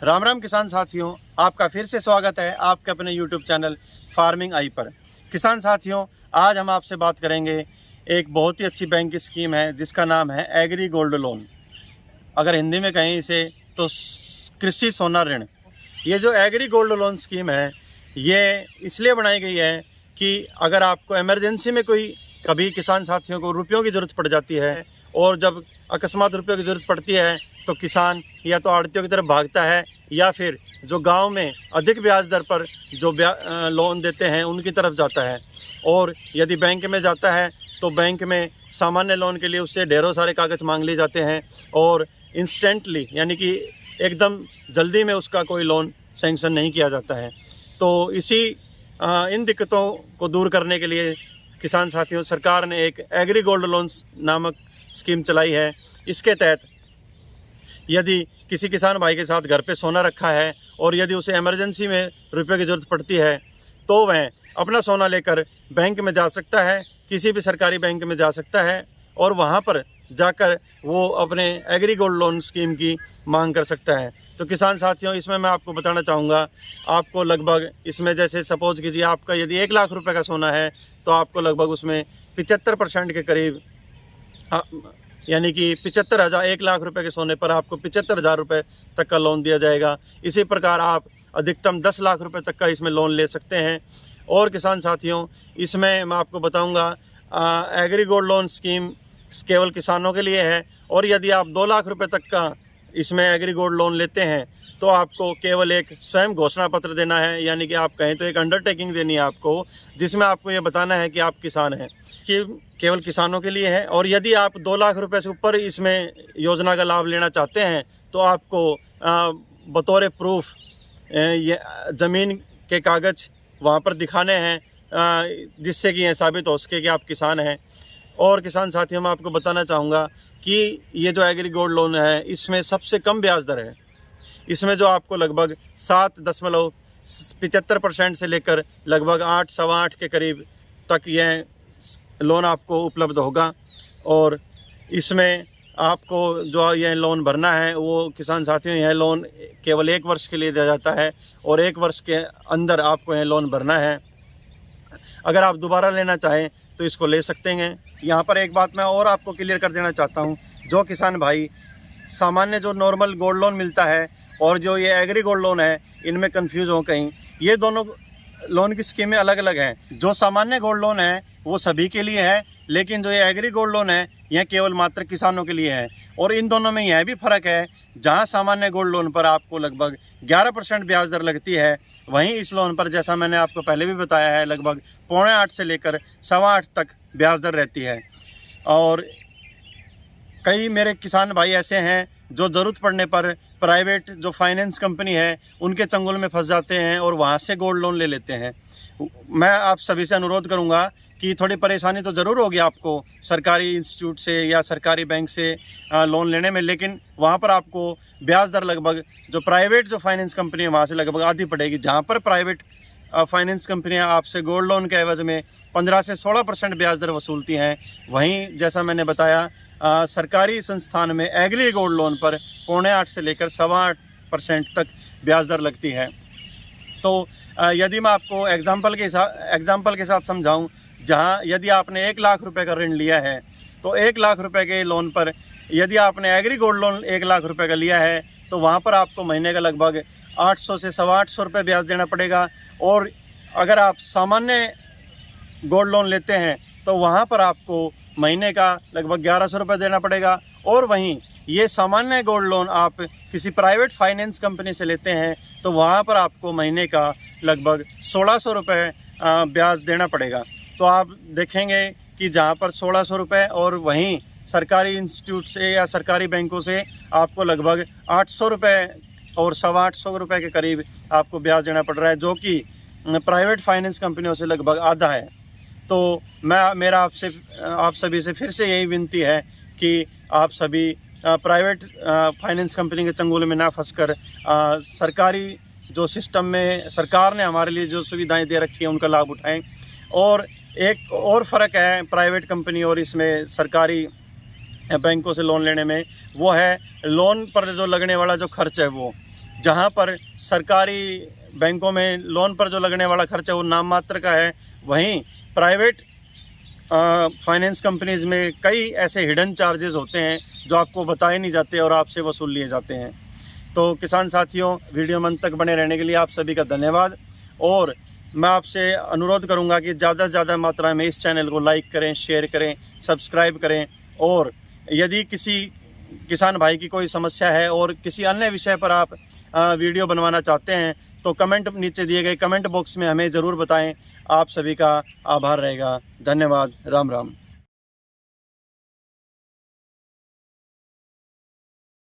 राम राम किसान साथियों, आपका फिर से स्वागत है आपके अपने YouTube चैनल फार्मिंग आई पर। किसान साथियों, आज हम आपसे बात करेंगे एक बहुत ही अच्छी बैंक की स्कीम है जिसका नाम है एग्री गोल्ड लोन। अगर हिंदी में कहें इसे तो कृषि सोना ऋण। ये जो एग्री गोल्ड लोन स्कीम है ये इसलिए बनाई गई है कि अगर आपको इमरजेंसी में कोई कभी किसान साथियों को रुपयों की ज़रूरत पड़ जाती है और जब अकस्मात रुपयों की ज़रूरत पड़ती है तो किसान या तो आड़तियों की तरफ भागता है या फिर जो गांव में अधिक ब्याज दर पर जो लोन देते हैं उनकी तरफ जाता है। और यदि बैंक में जाता है तो बैंक में सामान्य लोन के लिए उससे ढेरों सारे कागज़ मांग लिए जाते हैं और इंस्टेंटली यानी कि एकदम जल्दी में उसका कोई लोन सैंक्शन नहीं किया जाता है। तो इन दिक्कतों को दूर करने के लिए किसान साथियों, सरकार ने एक एग्री गोल्ड लोन नामक स्कीम चलाई है। इसके तहत यदि किसी किसान भाई के साथ घर पे सोना रखा है और यदि उसे इमरजेंसी में रुपये की ज़रूरत पड़ती है तो वह अपना सोना लेकर बैंक में जा सकता है, किसी भी सरकारी बैंक में जा सकता है और वहां पर जाकर वो अपने एग्री गोल्ड लोन स्कीम की मांग कर सकता है। तो किसान साथियों, इसमें मैं आपको बताना चाहूँगा, आपको लगभग इसमें जैसे सपोज कीजिए आपका यदि 1 लाख रुपए का सोना है तो आपको लगभग उसमें 75% के करीब यानी कि 75,000 1 लाख रुपए के सोने पर आपको 75,000 रुपये तक का लोन दिया जाएगा। इसी प्रकार आप अधिकतम 10 लाख रुपए तक का इसमें लोन ले सकते हैं। और किसान साथियों, इसमें मैं आपको बताऊंगा एग्री गोल्ड लोन स्कीम केवल किसानों के लिए है और यदि आप 2 लाख रुपए तक का इसमें एग्री गोल्ड लोन लेते हैं तो आपको केवल एक स्वयं घोषणा पत्र देना है, यानी कि आप कहें तो एक अंडरटेकिंग देनी है आपको, जिसमें आपको ये बताना है कि आप किसान हैं। कि केवल किसानों के लिए है। और यदि आप 2 लाख रुपए से ऊपर इसमें योजना का लाभ लेना चाहते हैं तो आपको बतौर प्रूफ ये ज़मीन के कागज़ वहाँ पर दिखाने हैं जिससे कि यह साबित हो सके कि आप किसान हैं। और किसान साथियों, मैं आपको बताना चाहूँगा कि ये जो एग्री गोल्ड लोन है इसमें सबसे कम ब्याज दर है। इसमें जो आपको लगभग 7.75% से लेकर लगभग 8 सवा 8 के करीब तक यह लोन आपको उपलब्ध होगा। और इसमें आपको जो यह लोन भरना है वो किसान साथियों, यह लोन केवल 1 वर्ष के लिए दिया जाता है और 1 वर्ष के अंदर आपको यह लोन भरना है। अगर आप दोबारा लेना चाहें तो इसको ले सकते हैं। यहाँ पर एक बात मैं और आपको क्लियर कर देना चाहता हूँ, जो किसान भाई सामान्य जो नॉर्मल गोल्ड लोन मिलता है और जो ये एग्री गोल्ड लोन है इनमें कन्फ्यूज़ हो कहीं, ये दोनों लोन की स्कीमें अलग अलग हैं। जो सामान्य गोल्ड लोन है वो सभी के लिए है, लेकिन जो ये एग्री गोल्ड लोन है यह केवल मात्र किसानों के लिए है। और इन दोनों में यह भी फ़र्क है, जहां सामान्य गोल्ड लोन पर आपको लगभग 11% ब्याज दर लगती है, वहीं इस लोन पर जैसा मैंने आपको पहले भी बताया है लगभग 7.25 से लेकर 8.25 तक ब्याज दर रहती है। और कई मेरे किसान भाई ऐसे हैं जो ज़रूरत पड़ने पर प्राइवेट जो फाइनेंस कंपनी है उनके चंगुल में फंस जाते हैं और वहाँ से गोल्ड लोन ले लेते हैं। मैं आप सभी से अनुरोध करूँगा कि थोड़ी परेशानी तो ज़रूर होगी आपको सरकारी इंस्टीट्यूट से या सरकारी बैंक से लोन लेने में, लेकिन वहाँ पर आपको ब्याज दर लगभग जो प्राइवेट जो फाइनेंस कंपनी है वहाँ से लगभग आधी पड़ेगी। जहाँ पर प्राइवेट फाइनेंस कंपनियाँ आपसे गोल्ड लोन के एवज में 15 से 16% ब्याज दर वसूलती हैं, वहीं जैसा मैंने बताया सरकारी संस्थान में एग्री गोल्ड लोन पर 7.25 से लेकर 8.25% तक ब्याज दर लगती है। तो यदि मैं आपको एग्जाम्पल के साथ समझाऊं, जहां यदि आपने 1 लाख रुपए का ऋण लिया है तो 1 लाख रुपए के लोन पर यदि आपने एग्री गोल्ड लोन 1 लाख रुपए का लिया है तो वहां पर आपको महीने का लगभग 800 से 850 रुपये ब्याज देना पड़ेगा। और अगर आप सामान्य गोल्ड लोन लेते हैं तो वहाँ पर आपको महीने का लगभग 1100 रुपये देना पड़ेगा। और वहीं ये सामान्य गोल्ड लोन आप किसी प्राइवेट फाइनेंस कंपनी से लेते हैं तो वहाँ पर आपको महीने का लगभग 1600 रुपये ब्याज देना पड़ेगा। तो आप देखेंगे कि जहाँ पर 1600 रुपये और वहीं सरकारी इंस्टीट्यूट से या सरकारी बैंकों से आपको लगभग 800 रुपये और 825 रुपये के करीब आपको ब्याज देना पड़ रहा है, जो कि प्राइवेट फाइनेंस कंपनियों से लगभग आधा है। तो मेरा आप सभी से फिर से यही विनती है कि आप सभी प्राइवेट फाइनेंस कंपनी के चंगुल में ना फंसकर सरकारी जो सिस्टम में सरकार ने हमारे लिए जो सुविधाएं दे रखी हैं उनका लाभ उठाएं। और एक और फ़र्क है प्राइवेट कंपनी और इसमें सरकारी बैंकों से लोन लेने में, वो है लोन पर जो लगने वाला जो खर्च है वो जहां पर सरकारी बैंकों में लोन पर जो लगने वाला खर्चा वो नाम मात्र का है, वहीं प्राइवेट फाइनेंस कंपनीज़ में कई ऐसे हिडन चार्जेस होते हैं जो आपको बताए नहीं जाते और आपसे वसूल लिए जाते हैं। तो किसान साथियों, वीडियो में अंत तक बने रहने के लिए आप सभी का धन्यवाद। और मैं आपसे अनुरोध करूंगा कि ज़्यादा से ज़्यादा मात्रा में इस चैनल को लाइक करें, शेयर करें, सब्सक्राइब करें। और यदि किसी किसान भाई की कोई समस्या है और किसी अन्य विषय पर आप वीडियो बनवाना चाहते हैं तो कमेंट नीचे दिए गए कमेंट बॉक्स में हमें ज़रूर बताएं। आप सभी का आभार रहेगा। धन्यवाद। राम राम।